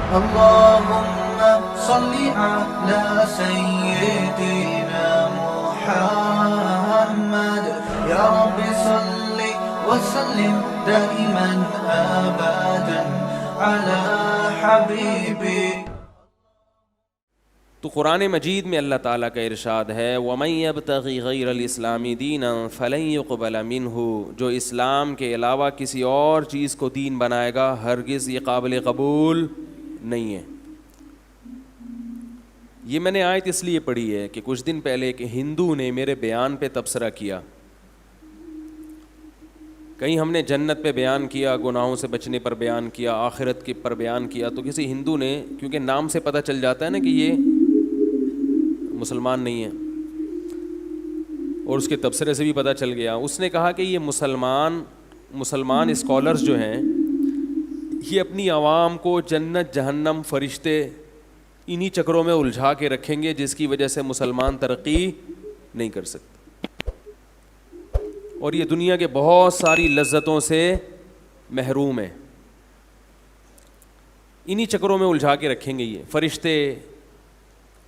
اللهم صل على سيدنا محمد يا رب صل وسلم دائما ابدا على حبيبي. تو قرآن مجید میں اللہ تعالیٰ کا ارشاد ہے وَمَن يَبْتَغِ غَيْرَ الْإِسْلَامِ دِينًا فَلَن يُقْبَلَ مِنْهُ، جو اسلام کے علاوہ کسی اور چیز کو دین بنائے گا ہرگز یہ قابل قبول نہیں ہے. یہ میں نے آیت اس لیے پڑھی ہے کہ کچھ دن پہلے ایک ہندو نے میرے بیان پہ تبصرہ کیا. کہیں ہم نے جنت پہ بیان کیا، گناہوں سے بچنے پر بیان کیا، آخرت کے پر بیان کیا، تو کسی ہندو نے، کیونکہ نام سے پتہ چل جاتا ہے نا کہ یہ مسلمان نہیں ہے، اور اس کے تبصرے سے بھی پتہ چل گیا، اس نے کہا کہ یہ مسلمان اسکالرز جو ہیں یہ اپنی عوام کو جنت جہنم فرشتے انہی چکروں میں الجھا کے رکھیں گے جس کی وجہ سے مسلمان ترقی نہیں کر سکتے، اور یہ دنیا کے بہت ساری لذتوں سے محروم ہے. انہی چکروں میں الجھا کے رکھیں گے یہ فرشتے،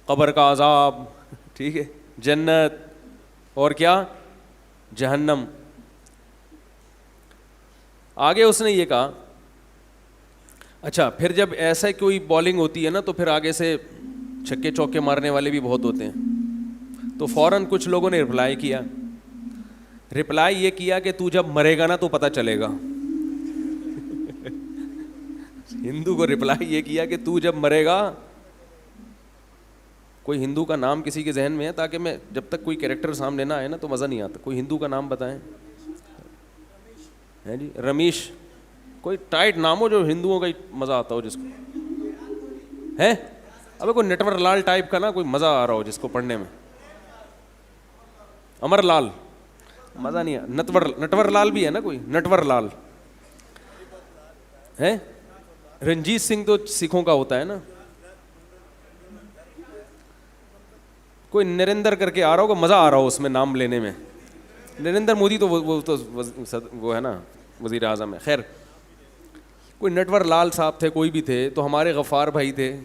قبر کا عذاب، ٹھیک ہے، جنت اور کیا جہنم. آگے اس نے یہ کہا اچھا پھر جب ایسا کوئی بالنگ ہوتی ہے نا تو پھر آگے سے چھکے چوکے مارنے والے بھی بہت ہوتے ہیں. تو فوراً کچھ لوگوں نے رپلائی یہ کیا کہ تو جب مرے گا نا تو پتہ چلے گا. ہندو کو رپلائی یہ کیا کہ تو جب مرے گا، کوئی ہندو کا نام کسی کے ذہن میں ہے تاکہ میں جب تک کوئی کیریکٹر سامنے نہ آئے نا تو مزہ نہیں آتا. کوئی ہندو کا نام بتائیں. ہے جی رمیش، کوئی ٹائٹ نام ہو جو ہندوؤں کا مزہ آتا ہو جس کو ہے. ابھی کوئی نٹور لال ٹائپ کا نا کوئی مزہ آ رہا ہو جس کو پڑھنے میں. امر لال مزہ نہیں آ. نٹور لال بھی ہے نا کوئی نٹور لال ہے. رنجیت سنگھ تو سکھوں کا ہوتا ہے نا. کوئی نریندر کر کے آ رہا ہوگا، مزہ آ رہا ہو اس میں نام لینے میں. نریندر مودی تو وہ ہے نا وزیر اعظم ہے. خیر کوئی نٹور لال صاحب تھے، کوئی بھی تھے، تو ہمارے غفار بھائی تھے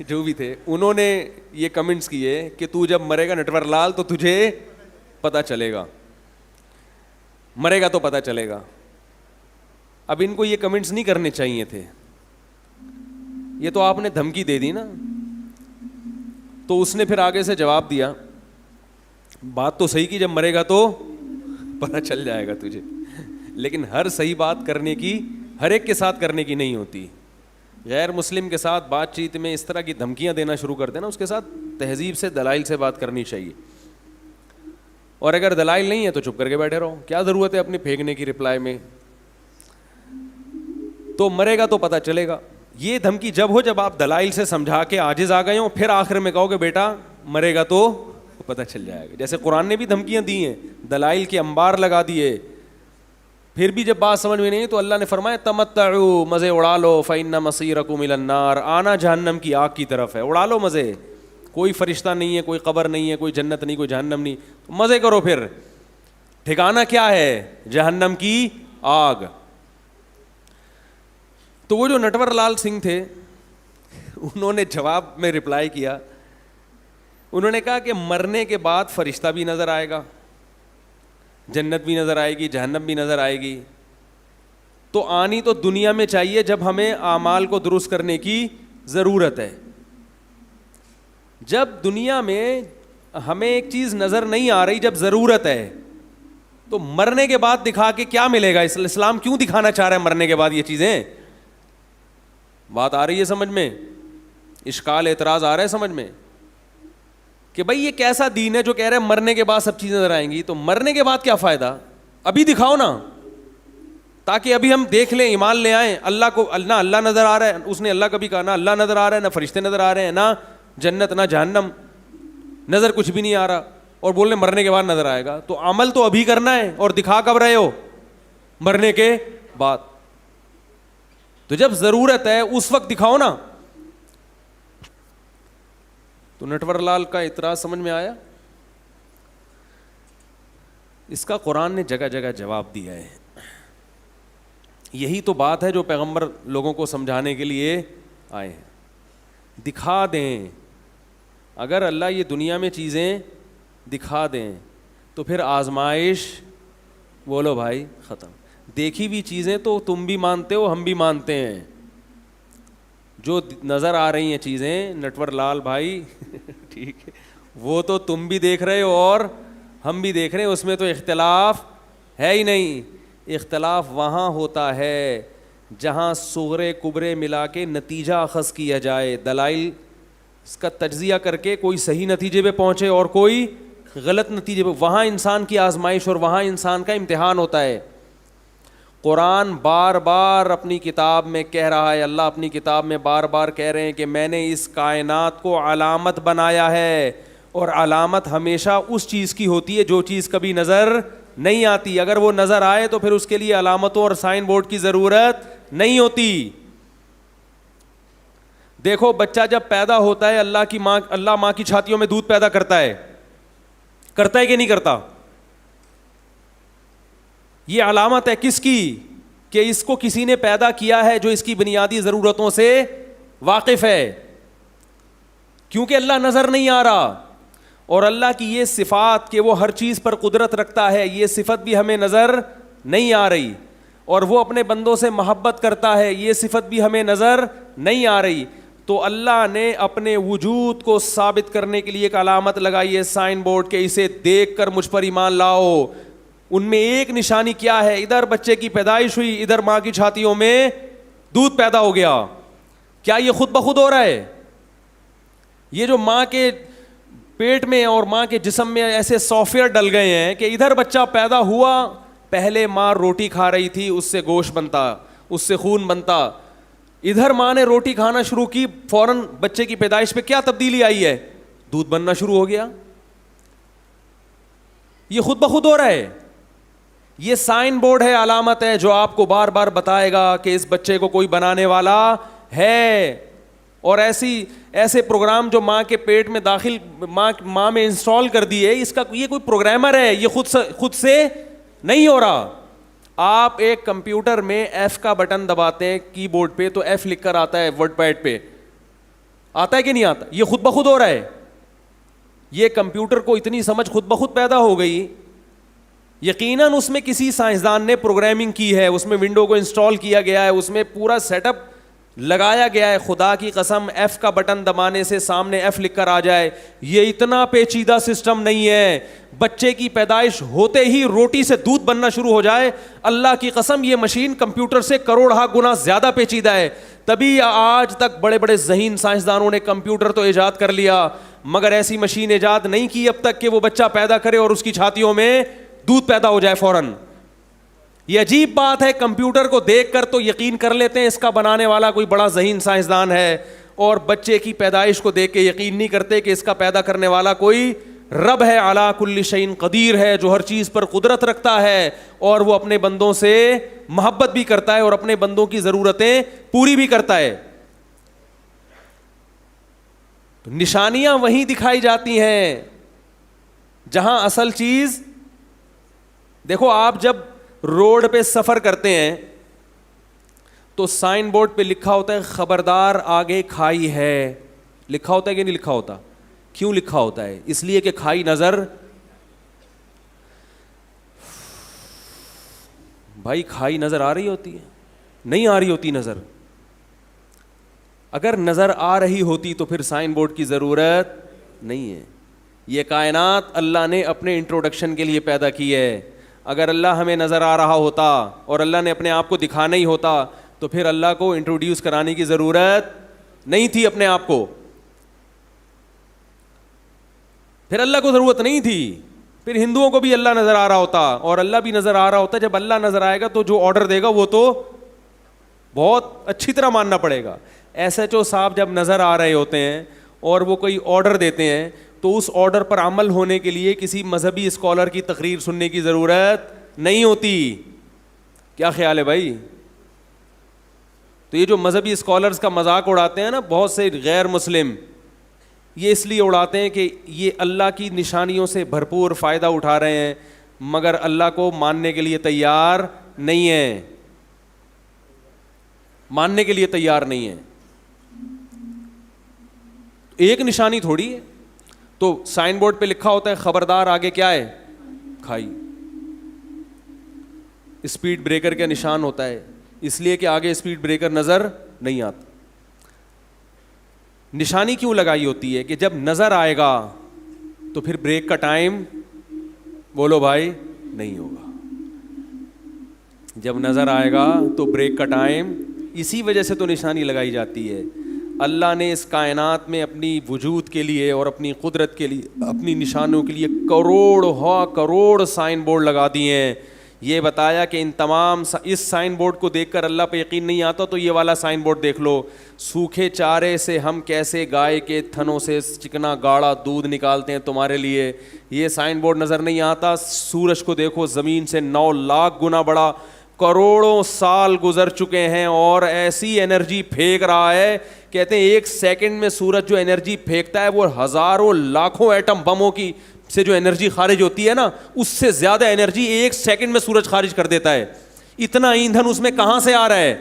جو بھی تھے، انہوں نے یہ کمنٹس کیے کہ تو جب مرے گا نٹور لال تو تجھے پتہ چلے گا، مرے گا تو پتہ چلے گا. اب ان کو یہ کمنٹس نہیں کرنے چاہیے تھے، یہ تو آپ نے دھمکی دے دی نا. تو اس نے پھر آگے سے جواب دیا بات تو صحیح کی، جب مرے گا تو پتہ چل جائے گا تجھے، لیکن ہر صحیح بات کرنے کی ہر ایک کے ساتھ کرنے کی نہیں ہوتی. غیر مسلم کے ساتھ بات چیت میں اس طرح کی دھمکیاں دینا شروع کر دینا، اس کے ساتھ تہذیب سے دلائل سے بات کرنی چاہیے. اور اگر دلائل نہیں ہے تو چپ کر کے بیٹھے رہو، کیا ضرورت ہے اپنی پھینکنے کی رپلائی میں. تو مرے گا تو پتہ چلے گا. یہ دھمکی جب ہو جب آپ دلائل سے سمجھا کے عاجز آ گئے ہوں، پھر آخر میں کہو کہ بیٹا مرے گا تو پتہ چل جائے گا. جیسے قرآن نے بھی دھمکیاں دی ہیں، دلائل کے انبار لگا دیے، پھر بھی جب بات سمجھ میں نہیں تو اللہ نے فرمایا تمتعوا، مزے اڑا لو، فإن مصیرکم الی النار، آنا جہنم کی آگ کی طرف ہے، اڑا لو مزے. کوئی فرشتہ نہیں ہے، کوئی قبر نہیں ہے، کوئی جنت نہیں، کوئی جہنم نہیں، تو مزے کرو. پھر ٹھکانہ کیا ہے؟ جہنم کی آگ. تو وہ جو نٹور لال سنگھ تھے انہوں نے جواب میں رپلائی کیا، انہوں نے کہا کہ مرنے کے بعد فرشتہ بھی نظر آئے گا، جنت بھی نظر آئے گی، جہنم بھی نظر آئے گی. تو آنی تو دنیا میں چاہیے جب ہمیں اعمال کو درست کرنے کی ضرورت ہے. جب دنیا میں ہمیں ایک چیز نظر نہیں آ رہی، جب ضرورت ہے، تو مرنے کے بعد دکھا کے کیا ملے گا؟ اسلام کیوں دکھانا چاہ رہا ہے مرنے کے بعد یہ چیزیں؟ بات آ رہی ہے سمجھ میں؟ اشکال اعتراض آ رہا ہے سمجھ میں کہ بھائی یہ کیسا دین ہے جو کہہ رہا ہے مرنے کے بعد سب چیزیں نظر آئیں گی؟ تو مرنے کے بعد کیا فائدہ؟ ابھی دکھاؤ نا، تاکہ ابھی ہم دیکھ لیں، ایمان لے آئیں. اللہ کو نہ اللہ نظر آ رہا ہے، اس نے اللہ کبھی کہا نہ اللہ نظر آ رہا ہے، نہ فرشتے نظر آ رہے ہیں، نہ جنت نہ جہنم نظر، کچھ بھی نہیں آ رہا، اور بولنے مرنے کے بعد نظر آئے گا. تو عمل تو ابھی کرنا ہے، اور دکھا کب رہے ہو؟ مرنے کے بعد. تو جب ضرورت ہے اس وقت دکھاؤ نا. تو نٹور لال کا اعتراض سمجھ میں آیا؟ اس کا قرآن نے جگہ جگہ جواب دیا ہے. یہی تو بات ہے جو پیغمبر لوگوں کو سمجھانے کے لیے آئے ہیں. دکھا دیں. اگر اللہ یہ دنیا میں چیزیں دکھا دیں تو پھر آزمائش بولو بھائی ختم. دیکھی ہوئی چیزیں تو تم بھی مانتے ہو, ہم بھی مانتے ہیں. جو نظر آ رہی ہیں چیزیں نٹور لال بھائی ٹھیک ہے, وہ تو تم بھی دیکھ رہے ہو اور ہم بھی دیکھ رہے ہیں, اس میں تو اختلاف ہے ہی نہیں. اختلاف وہاں ہوتا ہے جہاں صغرے کبرے ملا کے نتیجہ اخذ کیا جائے, دلائل اس کا تجزیہ کر کے کوئی صحیح نتیجے پہ پہنچے اور کوئی غلط نتیجے پہ, وہاں انسان کی آزمائش اور وہاں انسان کا امتحان ہوتا ہے. قرآن بار بار اپنی کتاب میں کہہ رہا ہے, اللہ اپنی کتاب میں بار بار کہہ رہے ہیں کہ میں نے اس کائنات کو علامت بنایا ہے, اور علامت ہمیشہ اس چیز کی ہوتی ہے جو چیز کبھی نظر نہیں آتی. اگر وہ نظر آئے تو پھر اس کے لیے علامتوں اور سائن بورڈ کی ضرورت نہیں ہوتی. دیکھو بچہ جب پیدا ہوتا ہے, اللہ ماں کی چھاتیوں میں دودھ پیدا کرتا ہے کہ نہیں کرتا؟ یہ علامت ہے کس کی؟ کہ اس کو کسی نے پیدا کیا ہے جو اس کی بنیادی ضرورتوں سے واقف ہے. کیونکہ اللہ نظر نہیں آ رہا, اور اللہ کی یہ صفات کہ وہ ہر چیز پر قدرت رکھتا ہے, یہ صفت بھی ہمیں نظر نہیں آ رہی. اور وہ اپنے بندوں سے محبت کرتا ہے, یہ صفت بھی ہمیں نظر نہیں آ رہی. تو اللہ نے اپنے وجود کو ثابت کرنے کے لیے ایک علامت لگائی ہے, سائن بورڈ کے, اسے دیکھ کر مجھ پر ایمان لاؤ. ان میں ایک نشانی کیا ہے؟ ادھر بچے کی پیدائش ہوئی, ادھر ماں کی چھاتیوں میں دودھ پیدا ہو گیا. کیا یہ خود بخود ہو رہا ہے؟ یہ جو ماں کے پیٹ میں اور ماں کے جسم میں ایسے سافٹ ویئر ڈل گئے ہیں کہ ادھر بچہ پیدا ہوا, پہلے ماں روٹی کھا رہی تھی, اس سے گوشت بنتا, اس سے خون بنتا. ادھر ماں نے روٹی کھانا شروع کی, فوراً بچے کی پیدائش پہ کیا تبدیلی آئی ہے؟ دودھ بننا شروع ہو گیا. یہ خود بخود ہو رہا ہے. یہ سائن بورڈ ہے, علامت ہے جو آپ کو بار بار بتائے گا کہ اس بچے کو کوئی بنانے والا ہے. اور ایسے پروگرام جو ماں کے پیٹ میں داخل ماں میں انسٹال کر دیے, اس کا یہ کوئی پروگرامر ہے, یہ خود سے نہیں ہو رہا. آپ ایک کمپیوٹر میں ایف کا بٹن دباتے ہیں کی بورڈ پہ تو ایف لکھ کر آتا ہے ورڈ پیڈ پہ, آتا ہے کہ نہیں آتا؟ یہ خود بخود ہو رہا ہے. یہ کمپیوٹر کو اتنی سمجھ خود بخود پیدا ہو گئی, یقیناً اس میں کسی سائنسدان نے پروگرامنگ کی ہے, اس میں ونڈو کو انسٹال کیا گیا ہے, اس میں پورا سیٹ اپ لگایا گیا ہے. خدا کی قسم ایف کا بٹن دبانے سے سامنے ایف لکھ کر آ جائے, یہ اتنا پیچیدہ سسٹم نہیں ہے. بچے کی پیدائش ہوتے ہی روٹی سے دودھ بننا شروع ہو جائے, اللہ کی قسم یہ مشین کمپیوٹر سے کروڑہ گنا زیادہ پیچیدہ ہے. تبھی آج تک بڑے بڑے ذہین سائنسدانوں نے کمپیوٹر تو ایجاد کر لیا, مگر ایسی مشین ایجاد نہیں کی اب تک کہ وہ بچہ پیدا کرے اور اس کی چھاتیوں میں دودھ پیدا ہو جائے فوراً. یہ عجیب بات ہے, کمپیوٹر کو دیکھ کر تو یقین کر لیتے ہیں اس کا بنانے والا کوئی بڑا ذہین سائنسدان ہے, اور بچے کی پیدائش کو دیکھ کے یقین نہیں کرتے کہ اس کا پیدا کرنے والا کوئی رب ہے, علی کل شیء قدیر ہے, جو ہر چیز پر قدرت رکھتا ہے, اور وہ اپنے بندوں سے محبت بھی کرتا ہے اور اپنے بندوں کی ضرورتیں پوری بھی کرتا ہے. تو نشانیاں وہیں دکھائی جاتی ہیں جہاں اصل چیز. دیکھو آپ جب روڈ پہ سفر کرتے ہیں تو سائن بورڈ پہ لکھا ہوتا ہے خبردار آگے کھائی ہے, لکھا ہوتا ہے کہ نہیں لکھا ہوتا؟ کیوں لکھا ہوتا ہے؟ اس لیے کہ کھائی نظر, بھائی کھائی نظر آ رہی ہوتی ہے؟ نہیں آ رہی ہوتی نظر. اگر نظر آ رہی ہوتی تو پھر سائن بورڈ کی ضرورت نہیں ہے. یہ کائنات اللہ نے اپنے انٹروڈکشن کے لیے پیدا کی ہے. اگر اللہ ہمیں نظر آ رہا ہوتا اور اللہ نے اپنے آپ کو دکھانا ہی ہوتا تو پھر اللہ کو انٹروڈیوس کرانے کی ضرورت نہیں تھی اپنے آپ کو, پھر اللہ کو ضرورت نہیں تھی. پھر ہندوؤں کو بھی اللہ نظر آ رہا ہوتا اور اللہ بھی نظر آ رہا ہوتا. جب اللہ نظر آئے گا تو جو آرڈر دے گا وہ تو بہت اچھی طرح ماننا پڑے گا. ایس ایچ او صاحب جب نظر آ رہے ہوتے ہیں اور وہ کوئی آرڈر دیتے ہیں تو اس آرڈر پر عمل ہونے کے لیے کسی مذہبی اسکالر کی تقریر سننے کی ضرورت نہیں ہوتی. کیا خیال ہے بھائی؟ تو یہ جو مذہبی اسکالرز کا مذاق اڑاتے ہیں نا بہت سے غیر مسلم, یہ اس لیے اڑاتے ہیں کہ یہ اللہ کی نشانیوں سے بھرپور فائدہ اٹھا رہے ہیں مگر اللہ کو ماننے کے لیے تیار نہیں ہیں, ماننے کے لیے تیار نہیں ہیں. ایک نشانی تھوڑی ہے. تو سائن بورڈ پہ لکھا ہوتا ہے خبردار, آگے کیا ہے, کھائی. اسپیڈ بریکر کا نشان ہوتا ہے, اس لیے کہ آگے اسپیڈ بریکر نظر نہیں آتا. نشانی کیوں لگائی ہوتی ہے کہ جب نظر آئے گا تو پھر بریک کا ٹائم, بولو بھائی, نہیں ہوگا. جب نظر آئے گا تو بریک کا ٹائم, اسی وجہ سے تو نشانی لگائی جاتی ہے. اللہ نے اس کائنات میں اپنی وجود کے لیے اور اپنی قدرت کے لیے, اپنی نشانوں کے لیے کروڑ سائن بورڈ لگا دیے ہیں. یہ بتایا کہ ان تمام, اس سائن بورڈ کو دیکھ کر اللہ پہ یقین نہیں آتا تو یہ والا سائن بورڈ دیکھ لو. سوکھے چارے سے ہم کیسے گائے کے تھنوں سے چکنا گاڑھا دودھ نکالتے ہیں تمہارے لیے, یہ سائن بورڈ نظر نہیں آتا. سورج کو دیکھو, زمین سے 9 لاکھ گنا بڑا, کروڑوں سال گزر چکے ہیں اور ایسی انرجی پھینک رہا ہے. کہتے ہیں ایک سیکنڈ میں سورج جو انرجی پھینکتا ہے وہ ہزاروں لاکھوں ایٹم بموں کی سے جو انرجی خارج ہوتی ہے نا, اس سے زیادہ انرجی ایک سیکنڈ میں سورج خارج کر دیتا ہے. اتنا ایندھن اس میں کہاں سے آ رہا ہے,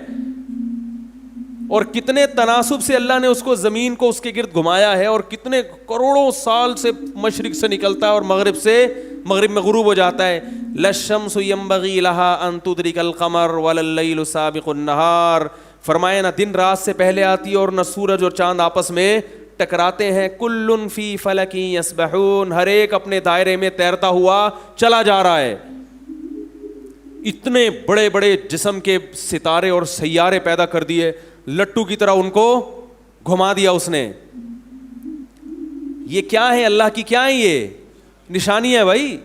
اور کتنے تناسب سے اللہ نے اس کو, زمین کو اس کے گرد گھمایا ہے, اور کتنے کروڑوں سال سے مشرق سے نکلتا ہے اور مغرب میں غروب ہو جاتا ہے. للشمس ينبغي لها ان تدرك القمر ولا الليل سابق النهار. فرمایا نہ دن رات سے پہلے آتی ہے اور نہ سورج اور چاند آپس میں ٹکراتے ہیں. کل فی فلک یسبحون, ہر ایک اپنے دائرے میں تیرتا ہوا چلا جا رہا ہے. اتنے بڑے بڑے جسم کے ستارے اور سیارے پیدا کر دیے, لٹو کی طرح ان کو گھما دیا اس نے. یہ کیا ہے, اللہ کی کیا ہے یہ نشانی ہے بھائی.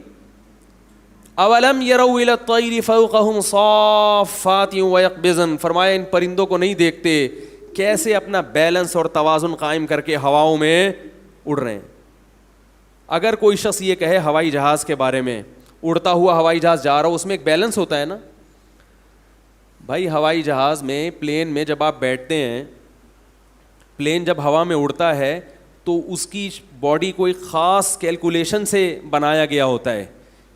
اولم یروا الی الطیر فوقہم صافات ویقبضن, فرمایا ان پرندوں کو نہیں دیکھتے کیسے اپنا بیلنس اور توازن قائم کر کے ہواؤں میں اڑ رہے ہیں. اگر کوئی شخص یہ کہے ہوائی جہاز کے بارے میں, اڑتا ہوا ہوائی جہاز جا رہا ہو, اس میں ایک بیلنس ہوتا ہے نا بھائی. ہوائی جہاز میں, پلین میں جب آپ بیٹھتے ہیں, پلین جب ہوا میں اڑتا ہے تو اس کی باڈی کو ایک خاص کیلکولیشن سے بنایا گیا ہوتا ہے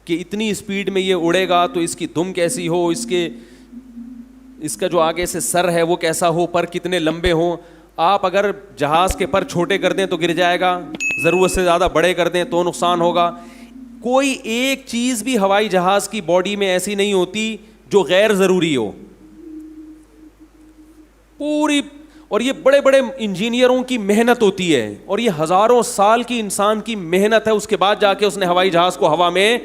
کہ اتنی اسپیڈ میں یہ اڑے گا تو اس کی دم کیسی ہو, اس کا جو آگے سے سر ہے وہ کیسا ہو, پر کتنے لمبے ہوں. آپ اگر جہاز کے پر چھوٹے کر دیں تو گر جائے گا, ضرورت سے زیادہ بڑے کر دیں تو نقصان ہوگا. کوئی ایک چیز بھی ہوائی جہاز کی باڈی میں ایسی نہیں ہوتی جو غیر ضروری ہو پوری. اور یہ بڑے بڑے انجینئروں کی محنت ہوتی ہے, اور یہ ہزاروں سال کی انسان کی محنت ہے, اس کے بعد جا کے اس نے ہوائی جہاز کو ہوا میں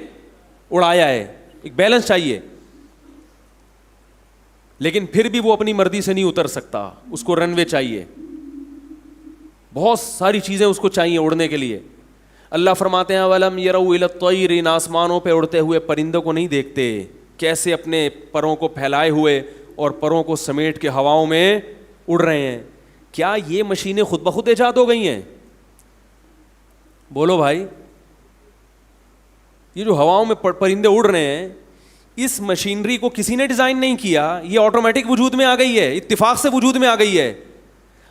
اڑایا ہے. ایک بیلنس چاہیے, لیکن پھر بھی وہ اپنی مرضی سے نہیں اتر سکتا, اس کو رن وے چاہیے, بہت ساری چیزیں اس کو چاہیے اڑنے کے لیے. اللہ فرماتے ہیں وَلَمْ يَرَوْا إِلَى الطَّيْرِ, ان آسمانوں پہ اڑتے ہوئے پرندوں کو نہیں دیکھتے کیسے اپنے پروں کو پھیلائے ہوئے اور پروں کو سمیٹ کے ہواؤں میں اڑ رہے ہیں. کیا یہ مشینیں خود بخود ایجاد ہو گئی ہیں؟ بولو بھائی. یہ جو ہواؤں میں پرندے اڑ رہے ہیں, اس مشینری کو کسی نے ڈیزائن نہیں کیا, یہ آٹومیٹک وجود میں آ گئی ہے, اتفاق سے وجود میں آ گئی ہے.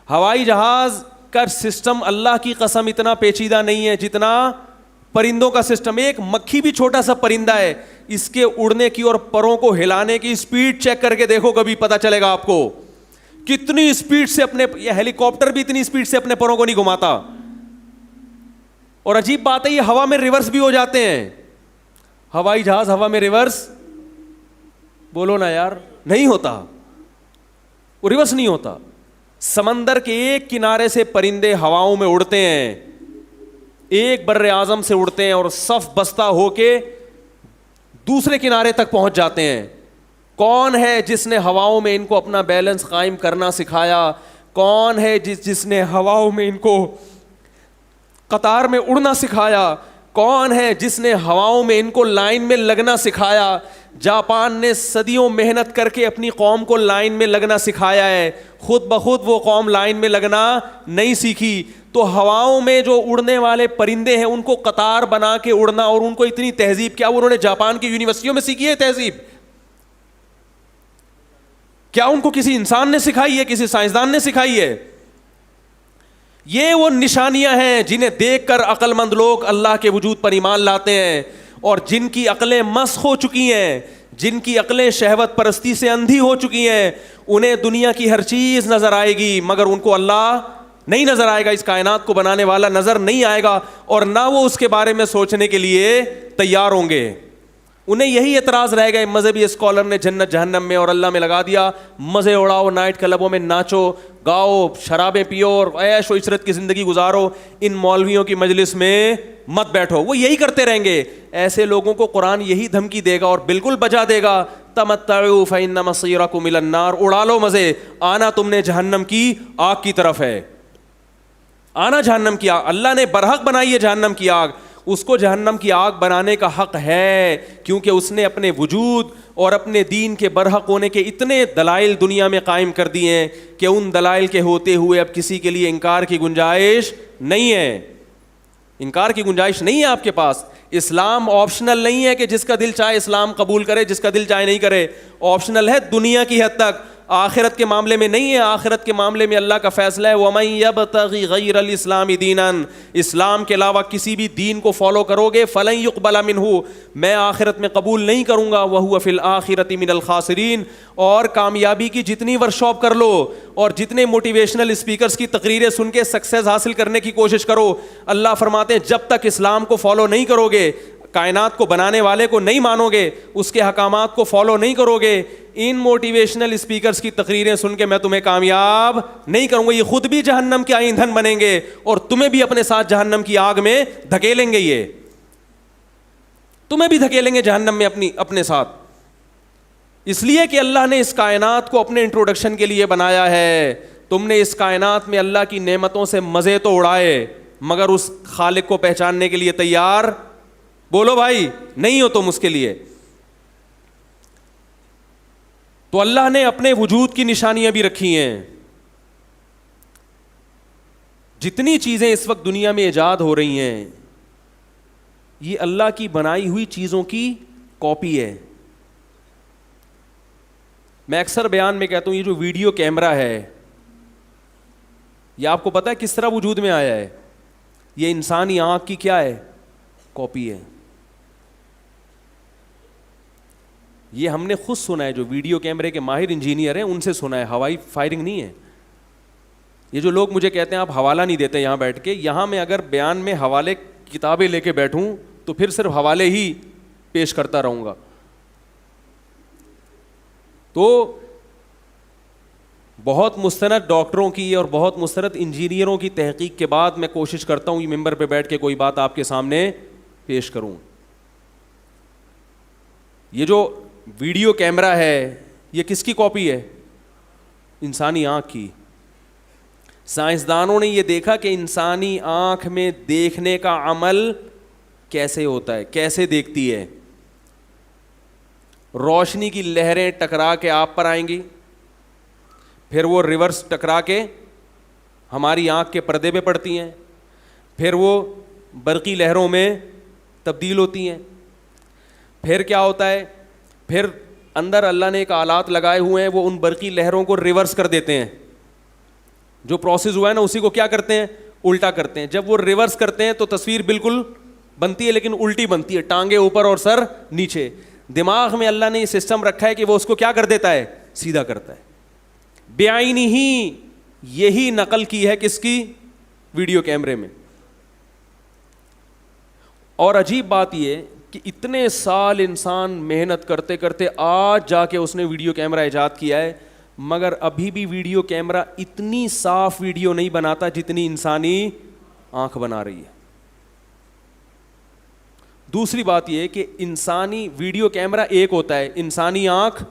ہوائی جہاز کا سسٹم اللہ کی قسم اتنا پیچیدہ نہیں ہے جتنا پرندوں کا سسٹم. ایک مکھی بھی چھوٹا سا پرندہ ہے, اس کے اڑنے کی اور پروں کو ہلانے کی اسپیڈ چیک کر کے دیکھو, کبھی پتہ چلے گا آپ کو کتنی اسپیڈ سے اپنے, یہ ہیلی کاپٹر بھی اتنی اسپیڈ سے اپنے پروں کو نہیں گھماتا. اور عجیب بات ہے یہ ہوا میں ریورس بھی ہو جاتے ہیں. ہوائی جہاز ہوا میں ریورس, بولو نا یار, نہیں ہوتا, وہ ریورس نہیں ہوتا. سمندر کے ایک کنارے سے پرندے ہواؤں میں اڑتے ہیں, ایک بر اعظم سے اڑتے ہیں اور صف بستہ ہو کے دوسرے کنارے تک پہنچ جاتے ہیں. کون ہے جس نے ہواؤں میں ان کو اپنا بیلنس قائم کرنا سکھایا؟ کون ہے جس نے ہواؤں میں ان کو قطار میں اڑنا سکھایا؟ کون ہے جس نے ہواؤں میں ان کو لائن میں لگنا سکھایا؟ جاپان نے صدیوں محنت کر کے اپنی قوم کو لائن میں لگنا سکھایا ہے, خود بخود وہ قوم لائن میں لگنا نہیں سیکھی. تو ہواؤں میں جو اڑنے والے پرندے ہیں ان کو قطار بنا کے اڑنا, اور ان کو اتنی تہذیب, کیا انہوں نے جاپان کی یونیورسٹیوں میں سیکھی ہے تہذیب؟ کیا ان کو کسی انسان نے سکھائی ہے, کسی سائنسدان نے سکھائی ہے؟ یہ وہ نشانیاں ہیں جنہیں دیکھ کر عقل مند لوگ اللہ کے وجود پر ایمان لاتے ہیں, اور جن کی عقلیں مسخ ہو چکی ہیں, جن کی عقلیں شہوت پرستی سے اندھی ہو چکی ہیں, انہیں دنیا کی ہر چیز نظر آئے گی مگر ان کو اللہ نہیں نظر آئے گا, اس کائنات کو بنانے والا نظر نہیں آئے گا, اور نہ وہ اس کے بارے میں سوچنے کے لیے تیار ہوں گے. انہیں یہی اعتراض رہ گئے مذہبی اسکالر نے جنت جہنم میں اور اللہ میں لگا دیا. مزے اڑاؤ, نائٹ کلبوں میں ناچو گاؤ, شرابیں پیو اور عیش و عشرت کی زندگی گزارو, ان مولویوں کی مجلس میں مت بیٹھو. وہ یہی کرتے رہیں گے. ایسے لوگوں کو قرآن یہی دھمکی دے گا اور بالکل بجا دے گا, تمتعوا فإن مصيركم إلى النار, اڑا لو مزے, آنا تم نے جہنم کی آگ کی طرف ہے, آنا جہنم کی آگ. اللہ نے برحق بنائی ہے جہنم کی آگ, اس کو جہنم کی آگ بنانے کا حق ہے, کیونکہ اس نے اپنے وجود اور اپنے دین کے برحق ہونے کے اتنے دلائل دنیا میں قائم کر دیے ہیں کہ ان دلائل کے ہوتے ہوئے اب کسی کے لیے انکار کی گنجائش نہیں ہے. انکار کی گنجائش نہیں ہے آپ کے پاس. اسلام آپشنل نہیں ہے کہ جس کا دل چاہے اسلام قبول کرے, جس کا دل چاہے نہیں کرے. آپشنل ہے دنیا کی حد تک, آخرت کے معاملے میں نہیں ہے. آخرت کے معاملے میں اللہ کا فیصلہ ہے, وَمَن يَبْتَغِ غَيْرَ الْإِسْلَامِ دِينًا, اسلام کے علاوہ کسی بھی دین کو فالو کرو گے, فَلَن يُقْبَلَ مِنْهُ, میں آخرت میں قبول نہیں کروں گا, وَهُوَ فِي الْآخِرَةِ مِنَ الْخَاسِرِينَ. اور کامیابی کی جتنی ورکشاپ کر لو اور جتنے موٹیویشنل اسپیکرز کی تقریریں سن کے سکسیز حاصل کرنے کی کوشش کرو, اللہ فرماتے ہیں جب تک اسلام کو فالو نہیں کرو گے, کائنات کو بنانے والے کو نہیں مانو گے, اس کے احکامات کو فالو نہیں کرو گے, ان موٹیویشنل اسپیکرز کی تقریریں سن کے میں تمہیں کامیاب نہیں کروں گا. یہ خود بھی جہنم کے ایندھن بنیں گے اور تمہیں بھی اپنے ساتھ جہنم کی آگ میں دھکیلیں گے. یہ تمہیں بھی دھکیلیں گے جہنم میں اپنے ساتھ, اس لیے کہ اللہ نے اس کائنات کو اپنے انٹروڈکشن کے لیے بنایا ہے. تم نے اس کائنات میں اللہ کی نعمتوں سے مزے تو اڑائے, مگر اس خالق کو پہچاننے کے لیے تیار, بولو بھائی, نہیں ہو تم اس کے لیے. تو اللہ نے اپنے وجود کی نشانیاں بھی رکھی ہیں. جتنی چیزیں اس وقت دنیا میں ایجاد ہو رہی ہیں یہ اللہ کی بنائی ہوئی چیزوں کی کاپی ہے. میں اکثر بیان میں کہتا ہوں یہ جو ویڈیو کیمرہ ہے یہ آپ کو پتا ہے کس طرح وجود میں آیا ہے؟ یہ انسانی آنکھ کی کیا ہے؟ کاپی ہے. یہ ہم نے خود سنا ہے, جو ویڈیو کیمرے کے ماہر انجینئر ہیں ان سے سنا ہے, ہوائی فائرنگ نہیں ہے. یہ جو لوگ مجھے کہتے ہیں آپ حوالہ نہیں دیتے یہاں بیٹھ کے, یہاں میں اگر بیان میں حوالے کتابیں لے کے بیٹھوں تو پھر صرف حوالے ہی پیش کرتا رہوں گا. تو بہت مستند ڈاکٹروں کی اور بہت مستند انجینئروں کی تحقیق کے بعد میں کوشش کرتا ہوں یہ ممبر پہ بیٹھ کے کوئی بات آپ کے سامنے پیش کروں. یہ جو ویڈیو کیمرہ ہے یہ کس کی کاپی ہے؟ انسانی آنکھ کی. سائنسدانوں نے یہ دیکھا کہ انسانی آنکھ میں دیکھنے کا عمل کیسے ہوتا ہے, کیسے دیکھتی ہے. روشنی کی لہریں ٹکرا کے آپ پر آئیں گی, پھر وہ ریورس ٹکرا کے ہماری آنکھ کے پردے پہ پڑتی ہیں, پھر وہ برقی لہروں میں تبدیل ہوتی ہیں. پھر کیا ہوتا ہے, پھر اندر اللہ نے ایک آلات لگائے ہوئے ہیں وہ ان برقی لہروں کو ریورس کر دیتے ہیں. جو پروسیس ہوا ہے نا اسی کو کیا کرتے ہیں, الٹا کرتے ہیں. جب وہ ریورس کرتے ہیں تو تصویر بالکل بنتی ہے لیکن الٹی بنتی ہے, ٹانگیں اوپر اور سر نیچے. دماغ میں اللہ نے یہ سسٹم رکھا ہے کہ وہ اس کو کیا کر دیتا ہے, سیدھا کرتا ہے. بعینی ہی یہی نقل کی ہے کس کی, ویڈیو کیمرے میں. اور عجیب بات یہ کہ اتنے سال انسان محنت کرتے کرتے آج جا کے اس نے ویڈیو کیمرہ ایجاد کیا ہے, مگر ابھی بھی ویڈیو کیمرہ اتنی صاف ویڈیو نہیں بناتا جتنی انسانی آنکھ بنا رہی ہے. دوسری بات یہ کہ انسانی ویڈیو کیمرہ ایک ہوتا ہے, انسانی آنکھ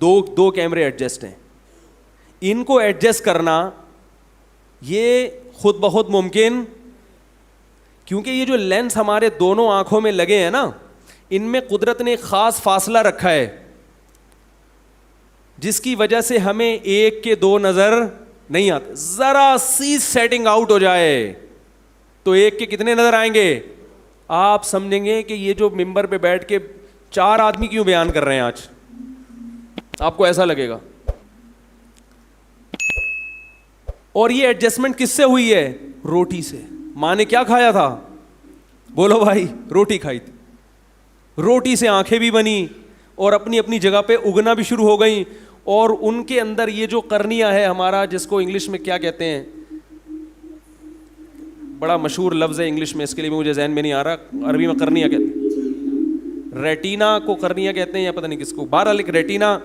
دو کیمرے ایڈجسٹ ہیں. ان کو ایڈجسٹ کرنا یہ خود بخود ممکن, کیونکہ یہ جو لینس ہمارے دونوں آنکھوں میں لگے ہیں نا ان میں قدرت نے ایک خاص فاصلہ رکھا ہے جس کی وجہ سے ہمیں ایک کے دو نظر نہیں آتے. ذرا سی سیٹنگ آؤٹ ہو جائے تو ایک کے کتنے نظر آئیں گے, آپ سمجھیں گے کہ یہ جو ممبر پہ بیٹھ کے 4 آدمی کیوں بیان کر رہے ہیں آج, آپ کو ایسا لگے گا. اور یہ ایڈجسٹمنٹ کس سے ہوئی ہے, روٹی سے. ماں نے کیا کھایا تھا, بولو بھائی, روٹی کھائی تھی. روٹی سے آنکھیں بھی بنی اور اپنی اپنی جگہ پہ اگنا بھی شروع ہو گئیں. اور ان کے اندر یہ جو قرنیہ ہے ہمارا, جس کو انگلش میں کیا کہتے ہیں, بڑا مشہور لفظ ہے انگلش میں, اس کے لیے مجھے ذہن میں نہیں آ رہا, عربی میں قرنیہ کہتے ہیں, ریٹینا کو قرنیہ کہتے ہیں یا پتہ نہیں کس کو, بہرحال ایک ریٹینا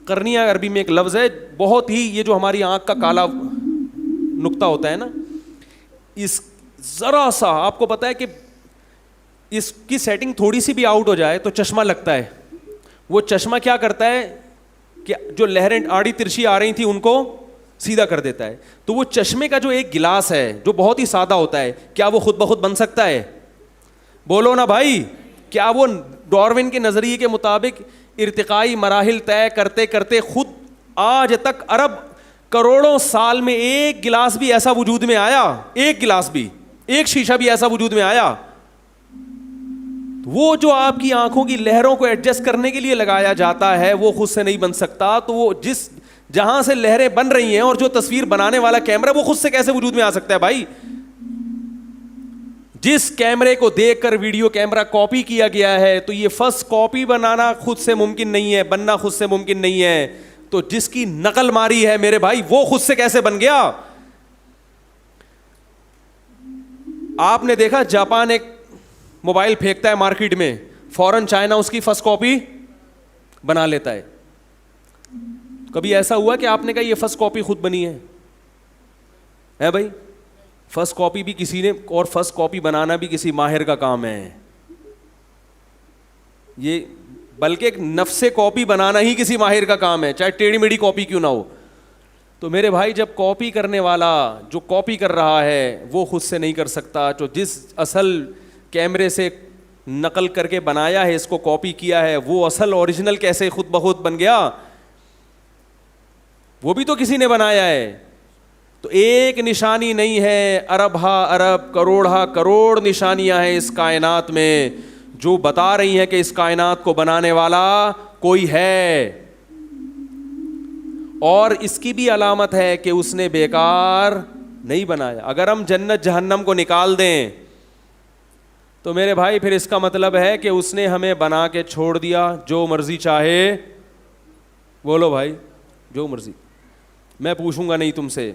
قرنیہ عربی میں ایک لفظ ہے, بہت ہی یہ جو ہماری آنکھ کا کالا نقطہ ہوتا ہے نا, اس ذرا سا آپ کو پتہ ہے کہ اس کی سیٹنگ تھوڑی سی بھی آؤٹ ہو جائے تو چشمہ لگتا ہے. وہ چشمہ کیا کرتا ہے کہ جو لہریں آڑی ترچھی آ رہی تھیں ان کو سیدھا کر دیتا ہے. تو وہ چشمے کا جو ایک گلاس ہے جو بہت ہی سادہ ہوتا ہے, کیا وہ خود بخود بن سکتا ہے؟ بولو نا بھائی. کیا وہ ڈاروین کے نظریے کے مطابق ارتقائی مراحل طے کرتے کرتے خود آج تک ارب کروڑوں سال میں ایک گلاس بھی ایسا وجود میں آیا؟ ایک گلاس بھی, ایک شیشہ بھی ایسا وجود میں آیا؟ وہ جو آپ کی آنکھوں کی لہروں کو ایڈجسٹ کرنے کے لیے لگایا جاتا ہے وہ خود سے نہیں بن سکتا. تو وہ جہاں سے لہریں بن رہی ہیں اور جو تصویر بنانے والا کیمرہ وہ خود سے کیسے وجود میں آ سکتا ہے بھائی؟ جس کیمرے کو دیکھ کر ویڈیو کیمرہ کاپی کیا گیا ہے تو یہ فرسٹ کاپی بنانا خود سے ممکن نہیں ہے, بننا خود سے ممکن نہیں ہے. تو جس کی نقل ماری ہے میرے بھائی وہ خود سے کیسے بن گیا؟ آپ نے دیکھا جاپان ایک موبائل پھینکتا ہے مارکیٹ میں, فوراً چائنا اس کی فرسٹ کاپی بنا لیتا ہے. کبھی ایسا ہوا کہ آپ نے کہا یہ فرسٹ کاپی خود بنی ہے بھائی؟ فرسٹ کاپی بھی کسی نے, اور فرسٹ کاپی بنانا بھی کسی ماہر کا کام ہے. یہ بلکہ ایک نفس کاپی بنانا ہی کسی ماہر کا کام ہے, چاہے ٹیڑھی میڑھی کاپی کیوں نہ ہو. تو میرے بھائی جب کاپی کرنے والا جو کاپی کر رہا ہے وہ خود سے نہیں کر سکتا, تو جس اصل کیمرے سے نقل کر کے بنایا ہے, اس کو کاپی کیا ہے, وہ اصل اوریجنل کیسے خود بخود بن گیا؟ وہ بھی تو کسی نے بنایا ہے. تو ایک نشانی نہیں ہے, ارب ہا ارب کروڑ ہا کروڑ نشانیاں ہیں اس کائنات میں جو بتا رہی ہیں کہ اس کائنات کو بنانے والا کوئی ہے. اور اس کی بھی علامت ہے کہ اس نے بیکار نہیں بنایا. اگر ہم جنت جہنم کو نکال دیں تو میرے بھائی پھر اس کا مطلب ہے کہ اس نے ہمیں بنا کے چھوڑ دیا, جو مرضی چاہے. بولو بھائی, جو مرضی. میں پوچھوں گا نہیں تم سے.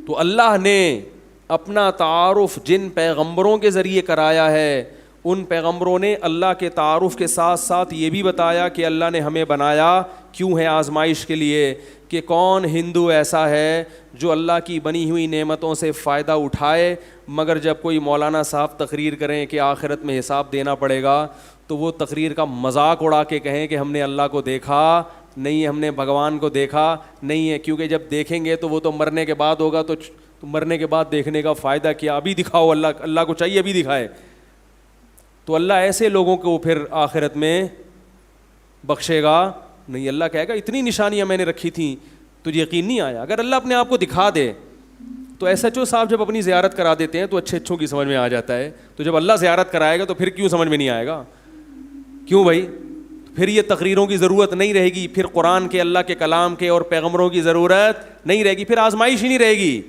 تو اللہ نے اپنا تعارف جن پیغمبروں کے ذریعے کرایا ہے, ان پیغمبروں نے اللہ کے تعارف کے ساتھ ساتھ یہ بھی بتایا کہ اللہ نے ہمیں بنایا کیوں ہے, آزمائش کے لیے, کہ کون ہندو ایسا ہے جو اللہ کی بنی ہوئی نعمتوں سے فائدہ اٹھائے, مگر جب کوئی مولانا صاحب تقریر کریں کہ آخرت میں حساب دینا پڑے گا تو وہ تقریر کا مذاق اڑا کے کہیں کہ ہم نے اللہ کو دیکھا نہیں, ہم نے بھگوان کو دیکھا نہیں ہے. کیونکہ جب دیکھیں گے تو وہ تو مرنے کے بعد ہوگا, تو مرنے کے بعد دیکھنے کا فائدہ کیا؟ ابھی دکھاؤ, اللہ کو چاہیے ابھی دکھائے. تو اللہ ایسے لوگوں کو پھر آخرت میں بخشے گا نہیں. اللہ کہے گا اتنی نشانیاں میں نے رکھی تھیں تجھے یقین نہیں آیا. اگر اللہ اپنے آپ کو دکھا دے تو ایس ایچ او صاحب جب اپنی زیارت کرا دیتے ہیں تو اچھوں کی سمجھ میں آ جاتا ہے, تو جب اللہ زیارت کرائے گا تو پھر کیوں سمجھ میں نہیں آئے گا؟ کیوں بھائی؟ پھر یہ تقریروں کی ضرورت نہیں رہے گی, پھر قرآن کے اللہ کے کلام کے اور پیغمبروں کی ضرورت نہیں رہے گی, پھر آزمائش ہی نہیں رہے گی.